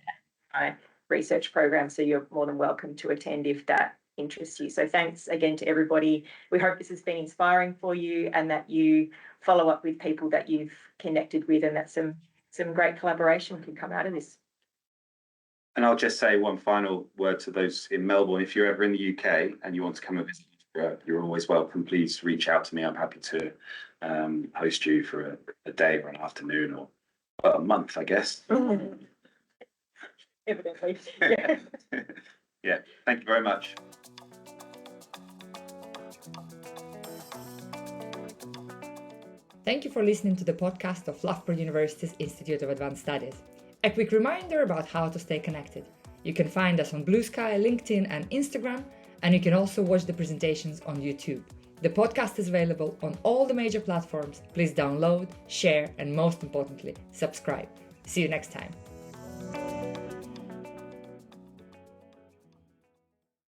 my research program. So you're more than welcome to attend if that interests you. So thanks again to everybody. We hope this has been inspiring for you, and that you follow up with people that you've connected with, and that some great collaboration can come out of this. And I'll just say one final word to those in Melbourne. If you're ever in the UK and you want to come and visit, you're always welcome. Please reach out to me. I'm happy to host you for a day or an afternoon, or a month, I guess. Evidently. Yeah. Yeah. Thank you very much. Thank you for listening to the podcast of Loughborough University's Institute of Advanced Studies. A quick reminder about how to stay connected. You can find us on Blue Sky, LinkedIn and Instagram, and you can also watch the presentations on YouTube. The podcast is available on all the major platforms. Please download, share, and most importantly, subscribe. See you next time.